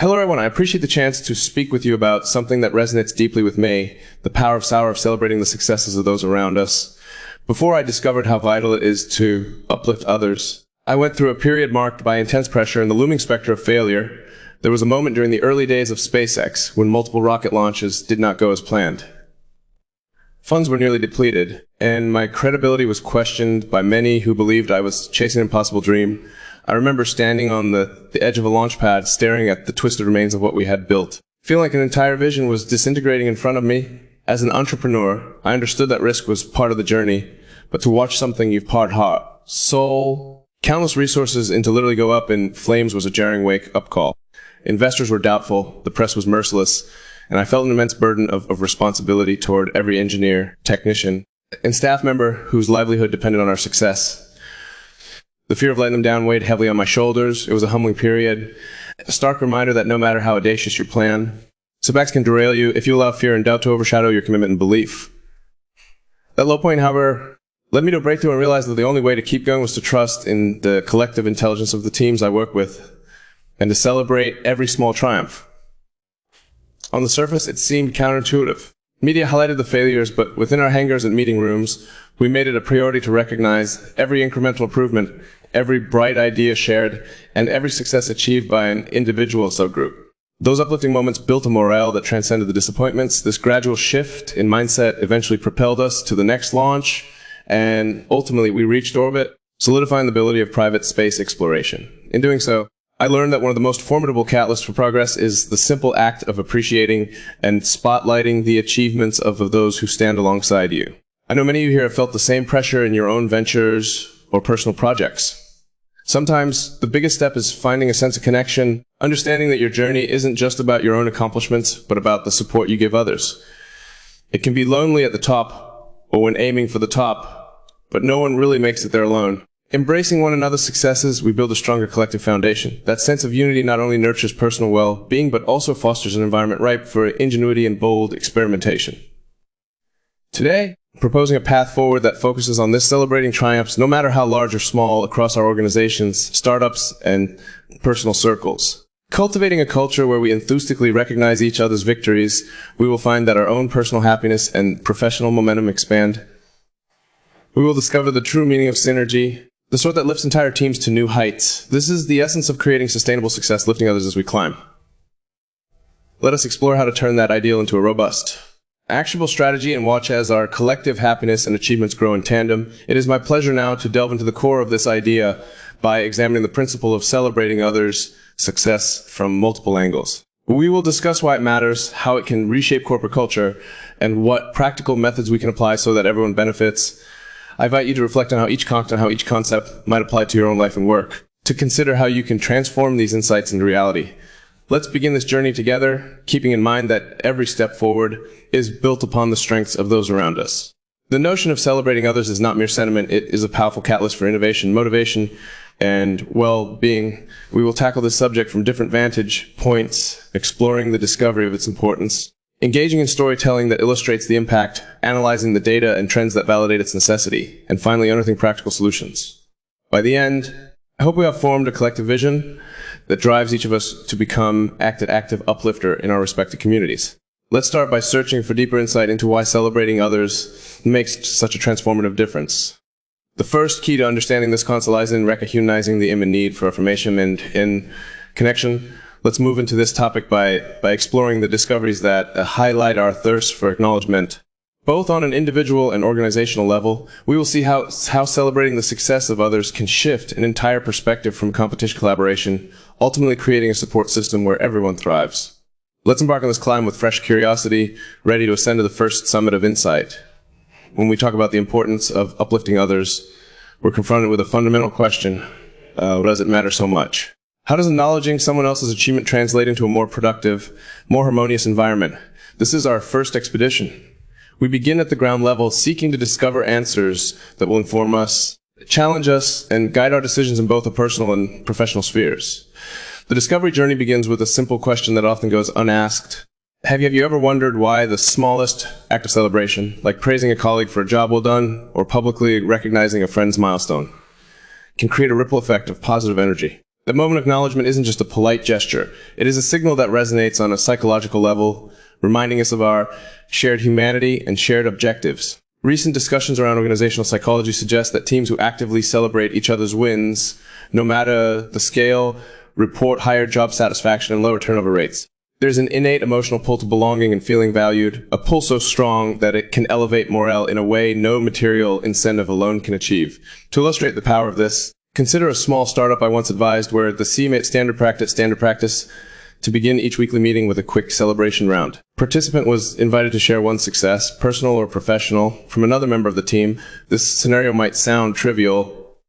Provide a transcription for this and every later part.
Hello everyone, I appreciate the chance to speak with you about something that resonates deeply with me, the power of celebrating the successes of those around us. Before I discovered how vital it is to uplift others, I went through a period marked by intense pressure and the looming specter of failure. There was a moment during the early days of SpaceX when multiple rocket launches did not go as planned. Funds were nearly depleted, and my credibility was questioned by many who believed I was chasing an impossible dream. I remember standing on the edge of a launch pad, staring at the twisted remains of what we had built, feeling like an entire vision was disintegrating in front of me. As an entrepreneur, I understood that risk was part of the journey, but to watch something you've poured heart, soul, countless resources into literally go up in flames was a jarring wake-up call. Investors were doubtful, the press was merciless, and I felt an immense burden of responsibility toward every engineer, technician, and staff member whose livelihood depended on our success. The fear of letting them down weighed heavily on my shoulders. It was a humbling period, a stark reminder that no matter how audacious your plan, setbacks can derail you if you allow fear and doubt to overshadow your commitment and belief. That low point, however, led me to a breakthrough and realize that the only way to keep going was to trust in the collective intelligence of the teams I work with and to celebrate every small triumph. On the surface, it seemed counterintuitive. Media highlighted the failures, but within our hangars and meeting rooms, we made it a priority to recognize every incremental improvement, every bright idea shared, and every success achieved by an individual subgroup. Those uplifting moments built a morale that transcended the disappointments. This gradual shift in mindset eventually propelled us to the next launch, and ultimately we reached orbit, solidifying the ability of private space exploration. In doing so, I learned that one of the most formidable catalysts for progress is the simple act of appreciating and spotlighting the achievements of those who stand alongside you. I know many of you here have felt the same pressure in your own ventures or personal projects. Sometimes the biggest step is finding a sense of connection, understanding that your journey isn't just about your own accomplishments, but about the support you give others. It can be lonely at the top or when aiming for the top, but no one really makes it there alone. Embracing one another's successes, we build a stronger collective foundation. That sense of unity not only nurtures personal well-being, but also fosters an environment ripe for ingenuity and bold experimentation. Today, I'm proposing a path forward that focuses on this, celebrating triumphs, no matter how large or small, across our organizations, startups, and personal circles. Cultivating a culture where we enthusiastically recognize each other's victories, we will find that our own personal happiness and professional momentum expand. We will discover the true meaning of synergy, the sort that lifts entire teams to new heights. This is the essence of creating sustainable success, lifting others as we climb. Let us explore how to turn that ideal into a robust, actionable strategy and watch as our collective happiness and achievements grow in tandem. It is my pleasure now to delve into the core of this idea by examining the principle of celebrating others' success from multiple angles. We will discuss why it matters, how it can reshape corporate culture, and what practical methods we can apply so that everyone benefits. I invite you to reflect on how each concept might apply to your own life and work, to consider how you can transform these insights into reality. Let's begin this journey together, keeping in mind that every step forward is built upon the strengths of those around us. The notion of celebrating others is not mere sentiment, it is a powerful catalyst for innovation, motivation, and well-being. We will tackle this subject from different vantage points, exploring the discovery of its importance, engaging in storytelling that illustrates the impact, analyzing the data and trends that validate its necessity, and finally unearthing practical solutions. By the end, I hope we have formed a collective vision that drives each of us to become active uplifter in our respective communities. Let's start by searching for deeper insight into why celebrating others makes such a transformative difference. The first key to understanding this concept lies in recognizing the imminent need for affirmation and in connection. Let's move into this topic by exploring the discoveries that highlight our thirst for acknowledgement. Both on an individual and organizational level, we will see how celebrating the success of others can shift an entire perspective from competition collaboration, ultimately creating a support system where everyone thrives. Let's embark on this climb with fresh curiosity, ready to ascend to the first summit of insight. When we talk about the importance of uplifting others, we're confronted with a fundamental question: why does it matter so much? How does acknowledging someone else's achievement translate into a more productive, more harmonious environment? This is our first expedition. We begin at the ground level, seeking to discover answers that will inform us, challenge us, and guide our decisions in both the personal and professional spheres. The discovery journey begins with a simple question that often goes unasked. Have you ever wondered why the smallest act of celebration, like praising a colleague for a job well done or publicly recognizing a friend's milestone, can create a ripple effect of positive energy? That moment of acknowledgement isn't just a polite gesture. It is a signal that resonates on a psychological level, reminding us of our shared humanity and shared objectives. Recent discussions around organizational psychology suggest that teams who actively celebrate each other's wins, no matter the scale, report higher job satisfaction and lower turnover rates. There's an innate emotional pull to belonging and feeling valued, a pull so strong that it can elevate morale in a way no material incentive alone can achieve. To illustrate the power of this, consider a small startup I once advised where the team made standard practice to begin each weekly meeting with a quick celebration round. Participant was invited to share one success, personal or professional, from another member of the team. This scenario might sound trivial,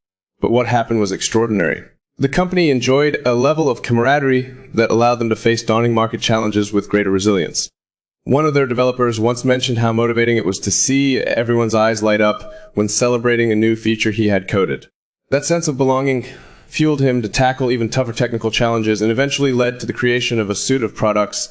but what happened was extraordinary. The company enjoyed a level of camaraderie that allowed them to face daunting market challenges with greater resilience. One of their developers once mentioned how motivating it was to see everyone's eyes light up when celebrating a new feature he had coded. That sense of belonging fueled him to tackle even tougher technical challenges and eventually led to the creation of a suite of products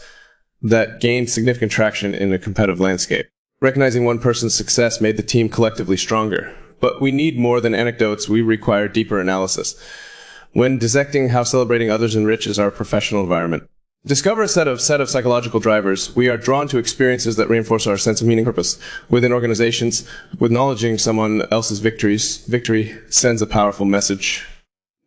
that gained significant traction in a competitive landscape. Recognizing one person's success made the team collectively stronger. But we need more than anecdotes, we require deeper analysis. When dissecting how celebrating others enriches our professional environment, discover a set of psychological drivers. We are drawn to experiences that reinforce our sense of meaning and purpose. Within organizations, acknowledging someone else's victory sends a powerful message.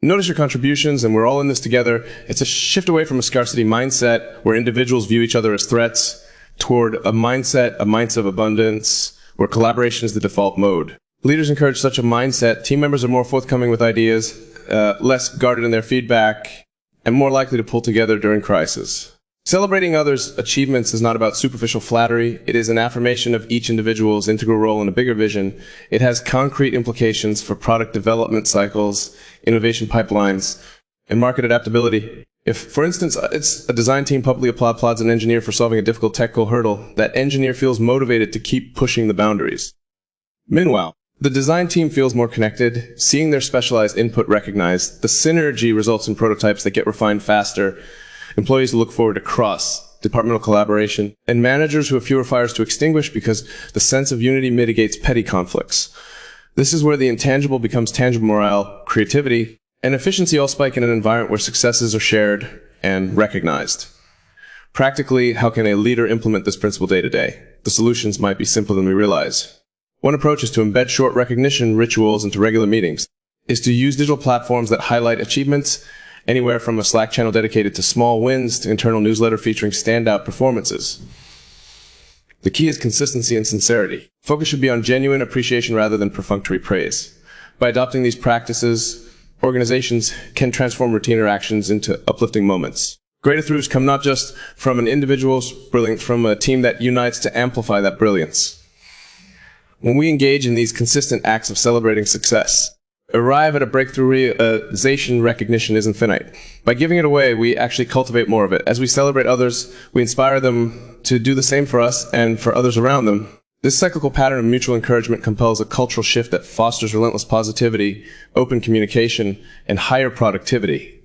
Notice your contributions, and we're all in this together. It's a shift away from a scarcity mindset where individuals view each other as threats toward a mindset of abundance where collaboration is the default mode. Leaders encourage such a mindset. Team members are more forthcoming with ideas, less guarded in their feedback, and more likely to pull together during crisis. Celebrating others' achievements is not about superficial flattery. It is an affirmation of each individual's integral role in a bigger vision. It has concrete implications for product development cycles, innovation pipelines, and market adaptability. If, for instance, it's a design team publicly applauds an engineer for solving a difficult technical hurdle, that engineer feels motivated to keep pushing the boundaries. Meanwhile, the design team feels more connected, seeing their specialized input recognized. The synergy results in prototypes that get refined faster, employees look forward to cross-departmental collaboration, and managers who have fewer fires to extinguish because the sense of unity mitigates petty conflicts. This is where the intangible becomes tangible: morale, creativity, and efficiency all spike in an environment where successes are shared and recognized. Practically, how can a leader implement this principle day to day? The solutions might be simpler than we realize. One approach is to embed short recognition rituals into regular meetings, is to use digital platforms that highlight achievements, anywhere from a Slack channel dedicated to small wins to internal newsletter featuring standout performances. The key is consistency and sincerity. Focus should be on genuine appreciation rather than perfunctory praise. By adopting these practices, organizations can transform routine interactions into uplifting moments. Greater throughs come not just from an individual's brilliance, from a team that unites to amplify that brilliance. When we engage in these consistent acts of celebrating success, arrive at a breakthrough realization, recognition isn't finite. By giving it away, we actually cultivate more of it. As we celebrate others, we inspire them to do the same for us and for others around them. This cyclical pattern of mutual encouragement compels a cultural shift that fosters relentless positivity, open communication, and higher productivity.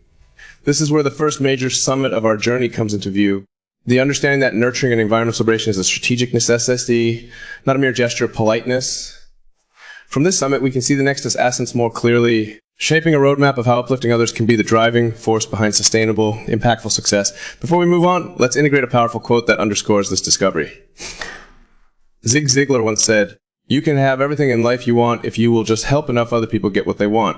This is where the first major summit of our journey comes into view. The understanding that nurturing an environmental celebration is a strategic necessity, not a mere gesture of politeness. From this summit, we can see the Nexus essence more clearly, shaping a roadmap of how uplifting others can be the driving force behind sustainable, impactful success. Before we move on, let's integrate a powerful quote that underscores this discovery. Zig Ziglar once said, "You can have everything in life you want if you will just help enough other people get what they want."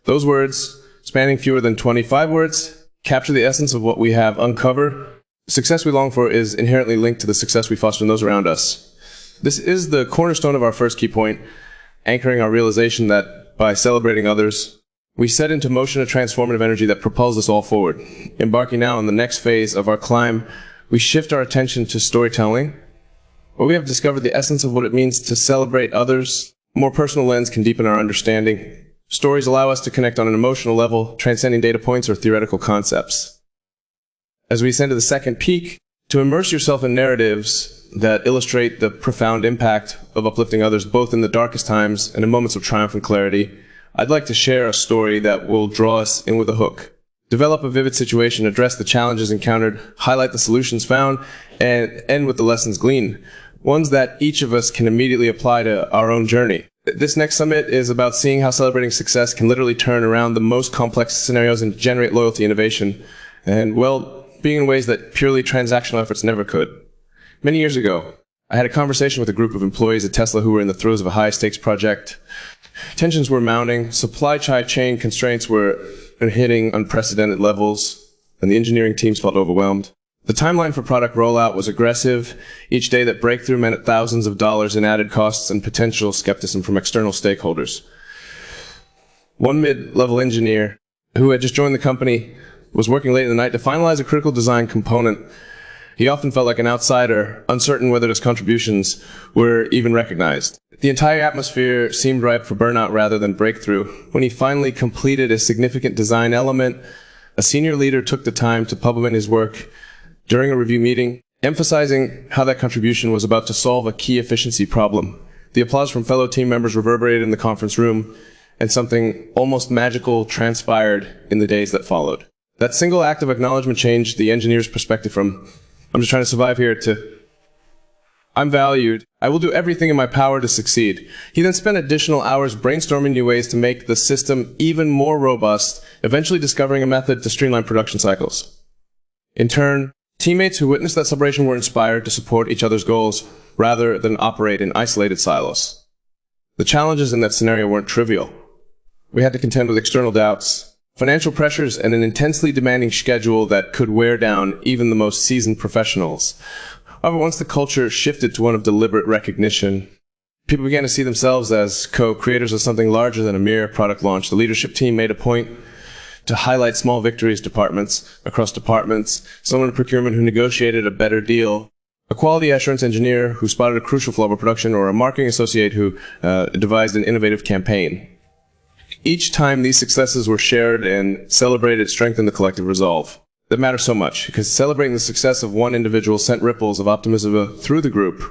Those words, spanning fewer than 25 words, capture the essence of what we have uncovered. The success we long for is inherently linked to the success we foster in those around us. This is the cornerstone of our first key point, anchoring our realization that by celebrating others, we set into motion a transformative energy that propels us all forward. Embarking now on the next phase of our climb, we shift our attention to storytelling, where we have discovered the essence of what it means to celebrate others. A more personal lens can deepen our understanding. Stories allow us to connect on an emotional level, transcending data points or theoretical concepts. As we ascend to the second peak, to immerse yourself in narratives that illustrate the profound impact of uplifting others both in the darkest times and in moments of triumph and clarity, I'd like to share a story that will draw us in with a hook. Develop a vivid situation, address the challenges encountered, highlight the solutions found, and end with the lessons gleaned, ones that each of us can immediately apply to our own journey. This next summit is about seeing how celebrating success can literally turn around the most complex scenarios and generate loyalty, innovation, and, well, being in ways that purely transactional efforts never could. Many years ago, I had a conversation with a group of employees at Tesla who were in the throes of a high-stakes project. Tensions were mounting, supply chain constraints were hitting unprecedented levels, and the engineering teams felt overwhelmed. The timeline for product rollout was aggressive. Each day that breakthrough meant thousands of dollars in added costs and potential skepticism from external stakeholders. One mid-level engineer who had just joined the company was working late in the night to finalize a critical design component. He often felt like an outsider, uncertain whether his contributions were even recognized. The entire atmosphere seemed ripe for burnout rather than breakthrough. When he finally completed a significant design element, a senior leader took the time to publicly his work during a review meeting, emphasizing how that contribution was about to solve a key efficiency problem. The applause from fellow team members reverberated in the conference room, and something almost magical transpired in the days that followed. That single act of acknowledgement changed the engineer's perspective from, "I'm just trying to survive here," to, "I'm valued. I will do everything in my power to succeed." He then spent additional hours brainstorming new ways to make the system even more robust, eventually discovering a method to streamline production cycles. In turn, teammates who witnessed that celebration were inspired to support each other's goals rather than operate in isolated silos. The challenges in that scenario weren't trivial. We had to contend with external doubts, financial pressures, and an intensely demanding schedule that could wear down even the most seasoned professionals. However, once the culture shifted to one of deliberate recognition, people began to see themselves as co-creators of something larger than a mere product launch. The leadership team made a point to highlight small victories across departments, someone in procurement who negotiated a better deal, a quality assurance engineer who spotted a crucial flaw of production, or a marketing associate who devised an innovative campaign. Each time these successes were shared and celebrated, it strengthened the collective resolve. That matters so much, because celebrating the success of one individual sent ripples of optimism through the group.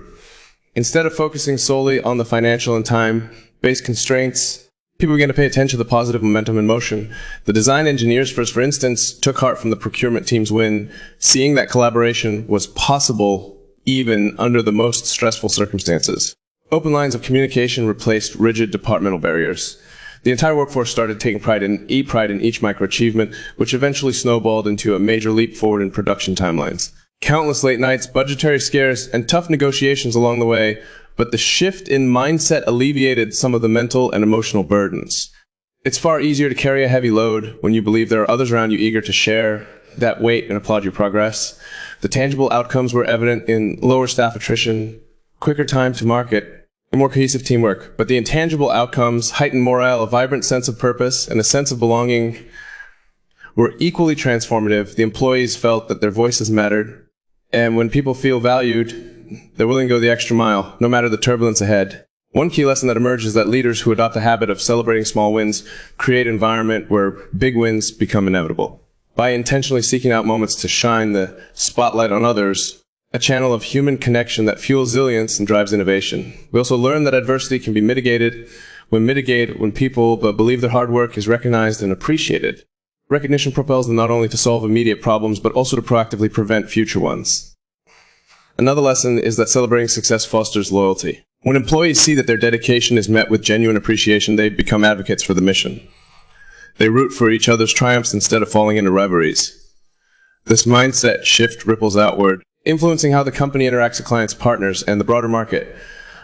Instead of focusing solely on the financial and time-based constraints, people began to pay attention to the positive momentum in motion. The design engineers, for instance, took heart from the procurement team's win, seeing that collaboration was possible even under the most stressful circumstances. Open lines of communication replaced rigid departmental barriers. The entire workforce started taking pride in each microachievement, which eventually snowballed into a major leap forward in production timelines. Countless late nights, budgetary scares, and tough negotiations along the way, but the shift in mindset alleviated some of the mental and emotional burdens. It's far easier to carry a heavy load when you believe there are others around you eager to share that weight and applaud your progress. The tangible outcomes were evident in lower staff attrition, quicker time to market, and more cohesive teamwork. But the intangible outcomes, heightened morale, a vibrant sense of purpose, and a sense of belonging were equally transformative. The employees felt that their voices mattered, and when people feel valued, they're willing to go the extra mile, no matter the turbulence ahead. One key lesson that emerges is that leaders who adopt the habit of celebrating small wins create an environment where big wins become inevitable. By intentionally seeking out moments to shine the spotlight on others, a channel of human connection that fuels resilience and drives innovation. We also learn that adversity can be mitigated when people believe their hard work is recognized and appreciated. Recognition propels them not only to solve immediate problems, but also to proactively prevent future ones. Another lesson is that celebrating success fosters loyalty. When employees see that their dedication is met with genuine appreciation, they become advocates for the mission. They root for each other's triumphs instead of falling into rivalries. This mindset shift ripples outward, influencing how the company interacts with clients, partners, and the broader market.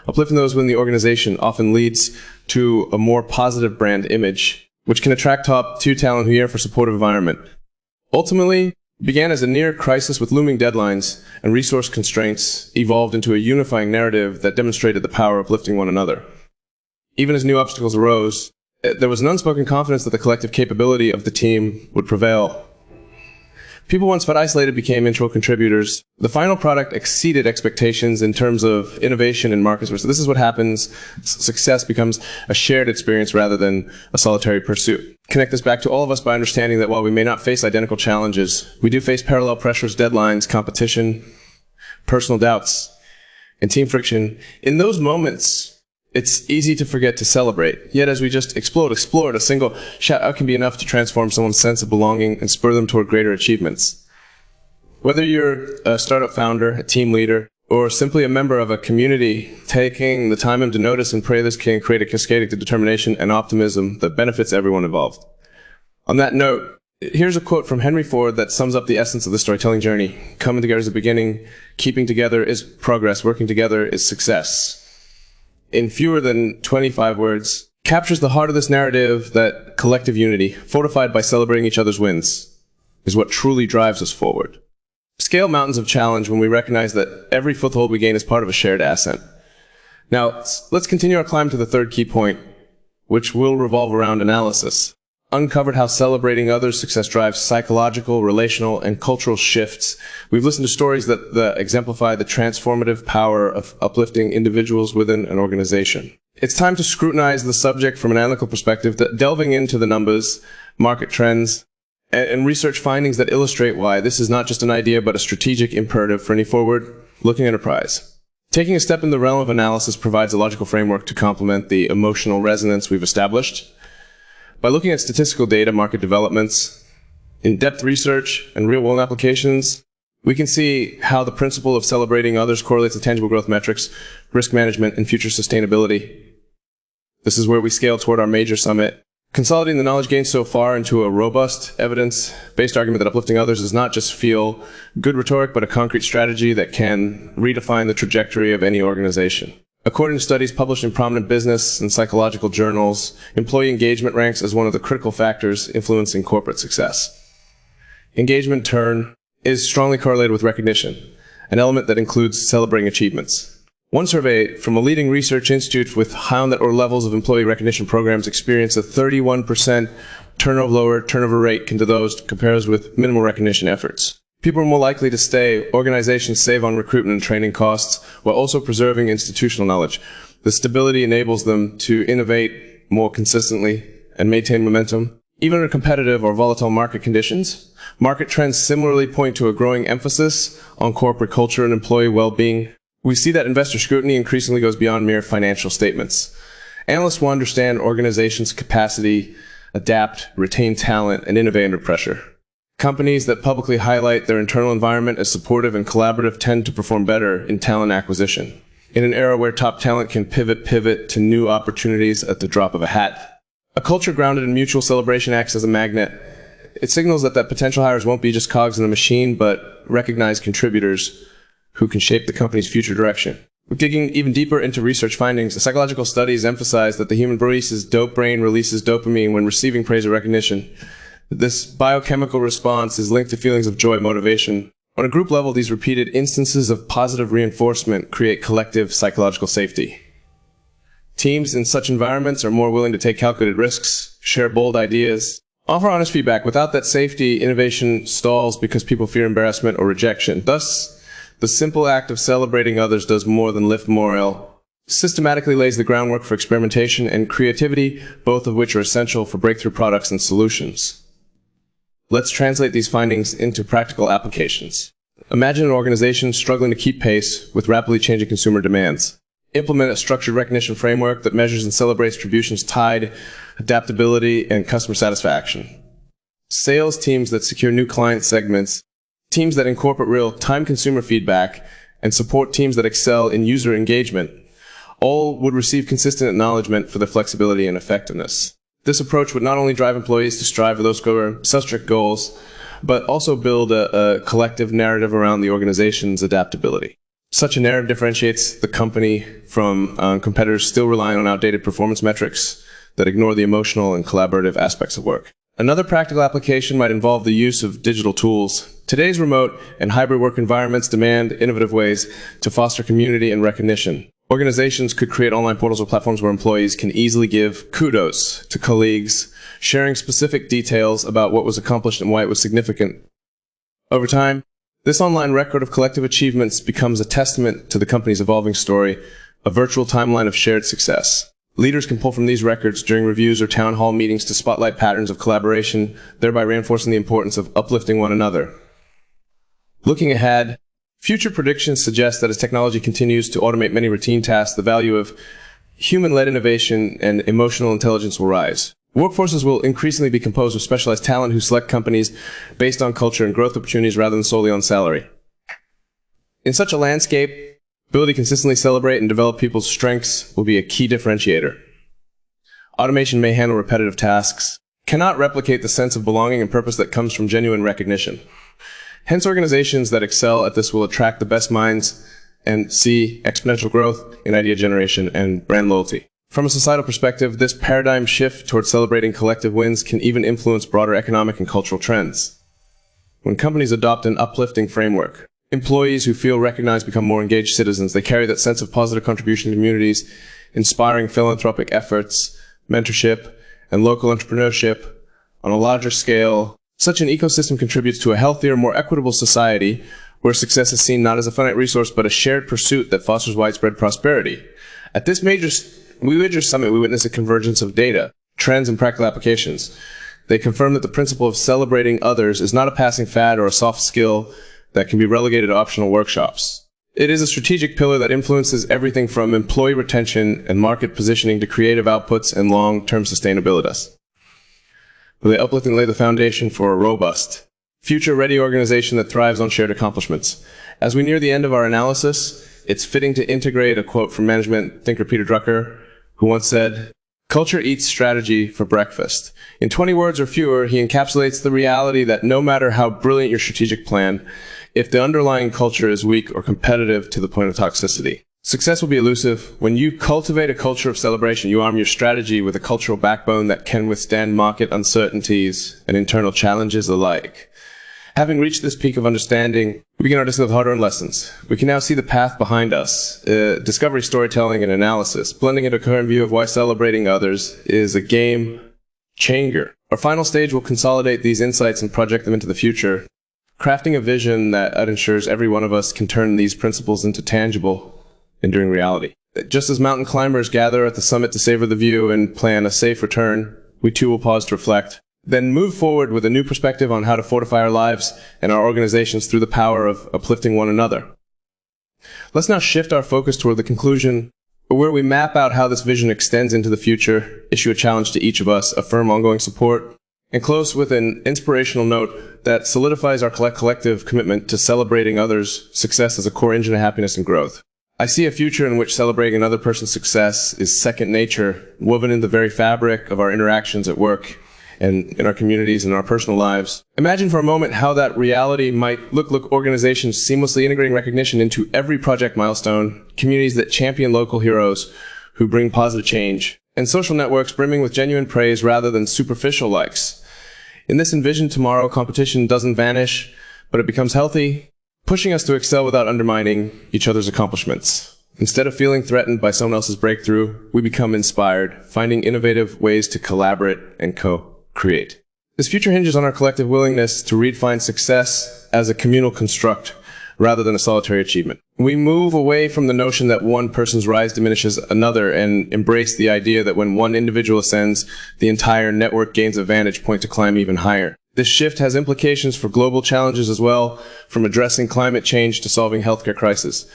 Uplifting those within the organization often leads to a more positive brand image, which can attract top-tier talent who yearn for a supportive environment. Ultimately, it began as a near crisis with looming deadlines and resource constraints evolved into a unifying narrative that demonstrated the power of lifting one another. Even as new obstacles arose, there was an unspoken confidence that the collective capability of the team would prevail. People once felt isolated became integral contributors. The final product exceeded expectations in terms of innovation and market research. This is what happens. Success becomes a shared experience rather than a solitary pursuit. Connect this back to all of us by understanding that while we may not face identical challenges, we do face parallel pressures, deadlines, competition, personal doubts, and team friction. In those moments, it's easy to forget to celebrate. Yet as we just explored, a single shout-out can be enough to transform someone's sense of belonging and spur them toward greater achievements. Whether you're a startup founder, a team leader, or simply a member of a community, taking the time to notice and pray this can create a cascading determination and optimism that benefits everyone involved. On that note, here's a quote from Henry Ford that sums up the essence of the storytelling journey. Coming together is the beginning, keeping together is progress, working together is success. In fewer than 25 words, captures the heart of this narrative that collective unity, fortified by celebrating each other's wins, is what truly drives us forward. Scale mountains of challenge when we recognize that every foothold we gain is part of a shared ascent. Now, let's continue our climb to the third key point, which will revolve around analysis. Uncovered how celebrating others' success drives psychological, relational, and cultural shifts. We've listened to stories that exemplify the transformative power of uplifting individuals within an organization. It's time to scrutinize the subject from an analytical perspective, delving into the numbers, market trends, and research findings that illustrate why this is not just an idea but a strategic imperative for any forward-looking enterprise. Taking a step in the realm of analysis provides a logical framework to complement the emotional resonance we've established. By looking at statistical data, market developments, in-depth research, and real-world applications, we can see how the principle of celebrating others correlates to tangible growth metrics, risk management, and future sustainability. This is where we scale toward our major summit, consolidating the knowledge gained so far into a robust, evidence-based argument that uplifting others does not just feel good rhetoric, but a concrete strategy that can redefine the trajectory of any organization. According to studies published in prominent business and psychological journals, employee engagement ranks as one of the critical factors influencing corporate success. Engagement, in turn, is strongly correlated with recognition, an element that includes celebrating achievements. One survey from a leading research institute found that levels of employee recognition programs experience a 31% lower turnover rate compares with minimal recognition efforts. People are more likely to stay. Organizations save on recruitment and training costs while also preserving institutional knowledge. The stability enables them to innovate more consistently and maintain momentum. Even in competitive or volatile market conditions, market trends similarly point to a growing emphasis on corporate culture and employee well-being. We see that investor scrutiny increasingly goes beyond mere financial statements. Analysts will understand organizations' capacity, adapt, retain talent, and innovate under pressure. Companies that publicly highlight their internal environment as supportive and collaborative tend to perform better in talent acquisition. In an era where top talent can pivot to new opportunities at the drop of a hat, a culture grounded in mutual celebration acts as a magnet. It signals that potential hires won't be just cogs in the machine, but recognized contributors who can shape the company's future direction. Digging even deeper into research findings, the psychological studies emphasize that the human brain releases dopamine when receiving praise or recognition. This biochemical response is linked to feelings of joy and motivation. On a group level, these repeated instances of positive reinforcement create collective psychological safety. Teams in such environments are more willing to take calculated risks, share bold ideas, offer honest feedback. Without that safety, innovation stalls because people fear embarrassment or rejection. Thus, the simple act of celebrating others does more than lift morale. Systematically lays the groundwork for experimentation and creativity, both of which are essential for breakthrough products and solutions. Let's translate these findings into practical applications. Imagine an organization struggling to keep pace with rapidly changing consumer demands. Implement a structured recognition framework that measures and celebrates attributions tied, adaptability, and customer satisfaction. Sales teams that secure new client segments, teams that incorporate real-time consumer feedback, and support teams that excel in user engagement, all would receive consistent acknowledgement for their flexibility and effectiveness. This approach would not only drive employees to strive for those strict goals, but also build a collective narrative around the organization's adaptability. Such a narrative differentiates the company from competitors still relying on outdated performance metrics that ignore the emotional and collaborative aspects of work. Another practical application might involve the use of digital tools. Today's remote and hybrid work environments demand innovative ways to foster community and recognition. Organizations could create online portals or platforms where employees can easily give kudos to colleagues, sharing specific details about what was accomplished and why it was significant. Over time, this online record of collective achievements becomes a testament to the company's evolving story, a virtual timeline of shared success. Leaders can pull from these records during reviews or town hall meetings to spotlight patterns of collaboration, thereby reinforcing the importance of uplifting one another. Looking ahead, future predictions suggest that as technology continues to automate many routine tasks, the value of human-led innovation and emotional intelligence will rise. Workforces will increasingly be composed of specialized talent who select companies based on culture and growth opportunities rather than solely on salary. In such a landscape, Ability to consistently celebrate and develop people's strengths will be a key differentiator. Automation may handle repetitive tasks, cannot replicate the sense of belonging and purpose that comes from genuine recognition. Hence, organizations that excel at this will attract the best minds and see exponential growth in idea generation and brand loyalty. From a societal perspective, this paradigm shift towards celebrating collective wins can even influence broader economic and cultural trends. When companies adopt an uplifting framework, employees who feel recognized become more engaged citizens. They carry that sense of positive contribution to communities, inspiring philanthropic efforts, mentorship, and local entrepreneurship on a larger scale. Such an ecosystem contributes to a healthier, more equitable society where success is seen not as a finite resource, but a shared pursuit that fosters widespread prosperity. At this major summit, we witness a convergence of data, trends, and practical applications. They confirm that the principle of celebrating others is not a passing fad or a soft skill that can be relegated to optional workshops. It is a strategic pillar that influences everything from employee retention and market positioning to creative outputs and long-term sustainability. They uplift and lay the foundation for a robust, future-ready organization that thrives on shared accomplishments. As we near the end of our analysis, it's fitting to integrate a quote from management thinker Peter Drucker, who once said, "Culture eats strategy for breakfast." In 20 words or fewer, he encapsulates the reality that no matter how brilliant your strategic plan, if the underlying culture is weak or competitive to the point of toxicity, success will be elusive. When you cultivate a culture of celebration, you arm your strategy with a cultural backbone that can withstand market uncertainties and internal challenges alike. Having reached this peak of understanding, we begin our discussion with hard-earned lessons. We can now see the path behind us, discovery, storytelling, and analysis, blending into a coherent view of why celebrating others is a game changer. Our final stage will consolidate these insights and project them into the future, crafting a vision that ensures every one of us can turn these principles into tangible, enduring reality. Just as mountain climbers gather at the summit to savor the view and plan a safe return, we too will pause to reflect, then move forward with a new perspective on how to fortify our lives and our organizations through the power of uplifting one another. Let's now shift our focus toward the conclusion, where we map out how this vision extends into the future, issue a challenge to each of us, affirm ongoing support, and close with an inspirational note that solidifies our collective commitment to celebrating others' success as a core engine of happiness and growth. I see a future in which celebrating another person's success is second nature, woven in the very fabric of our interactions at work and in our communities and our personal lives. Imagine for a moment how that reality might look organizations seamlessly integrating recognition into every project milestone, communities that champion local heroes who bring positive change, and social networks brimming with genuine praise rather than superficial likes. In this envisioned tomorrow, competition doesn't vanish, but it becomes healthy, pushing us to excel without undermining each other's accomplishments. Instead of feeling threatened by someone else's breakthrough, we become inspired, finding innovative ways to collaborate and co-create. This future hinges on our collective willingness to redefine success as a communal construct rather than a solitary achievement. We move away from the notion that one person's rise diminishes another and embrace the idea that when one individual ascends, the entire network gains a vantage point to climb even higher. This shift has implications for global challenges as well, from addressing climate change to solving healthcare crises.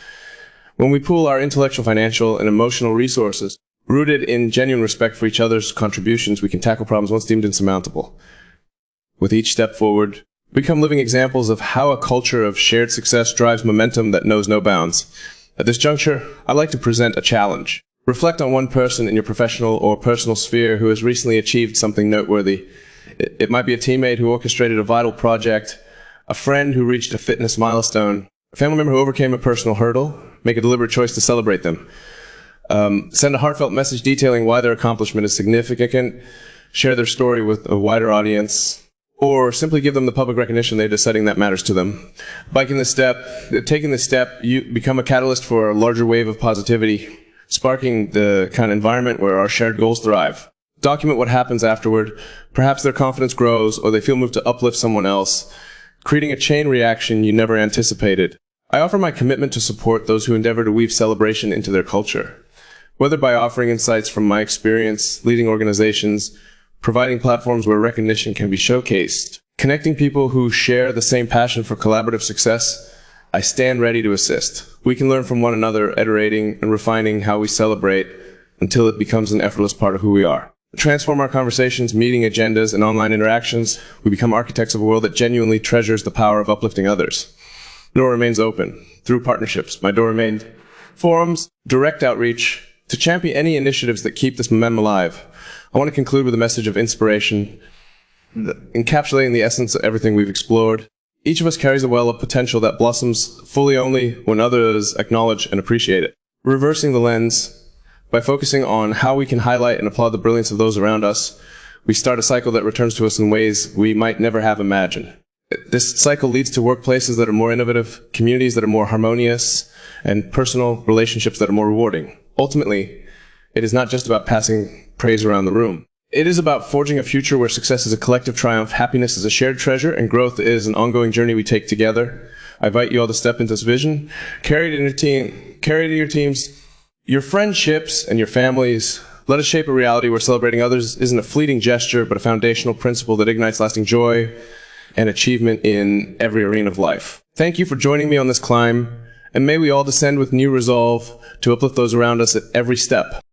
When we pool our intellectual, financial, and emotional resources, rooted in genuine respect for each other's contributions, we can tackle problems once deemed insurmountable. With each step forward, we become living examples of how a culture of shared success drives momentum that knows no bounds. At this juncture, I'd like to present a challenge. Reflect on one person in your professional or personal sphere who has recently achieved something noteworthy. It might be a teammate who orchestrated a vital project, a friend who reached a fitness milestone, a family member who overcame a personal hurdle. Make a deliberate choice to celebrate them. Send a heartfelt message detailing why their accomplishment is significant. Share their story with a wider audience, or simply give them the public recognition they're deciding that matters to them. Taking this step, you become a catalyst for a larger wave of positivity, sparking the kind of environment where our shared goals thrive. Document what happens afterward. Perhaps their confidence grows, or they feel moved to uplift someone else, creating a chain reaction you never anticipated. I offer my commitment to support those who endeavor to weave celebration into their culture, whether by offering insights from my experience, leading organizations, providing platforms where recognition can be showcased, connecting people who share the same passion for collaborative success. I stand ready to assist. We can learn from one another, iterating and refining how we celebrate until it becomes an effortless part of who we are. Transform our conversations, meeting agendas, and online interactions. We become architects of a world that genuinely treasures the power of uplifting others. The door remains open through partnerships. My door remained forums, direct outreach, to champion any initiatives that keep this momentum alive. I want to conclude with a message of inspiration, encapsulating the essence of everything we've explored. Each of us carries a well of potential that blossoms fully only when others acknowledge and appreciate it. Reversing the lens, by focusing on how we can highlight and applaud the brilliance of those around us, we start a cycle that returns to us in ways we might never have imagined. This cycle leads to workplaces that are more innovative, communities that are more harmonious, and personal relationships that are more rewarding. Ultimately, it is not just about passing praise around the room. It is about forging a future where success is a collective triumph, happiness is a shared treasure, and growth is an ongoing journey we take together. I invite you all to step into this vision, carry it in your team, carry it in your teams, your friendships, and your families. Let us shape a reality where celebrating others isn't a fleeting gesture, but a foundational principle that ignites lasting joy and achievement in every arena of life. Thank you for joining me on this climb, and may we all descend with new resolve to uplift those around us at every step.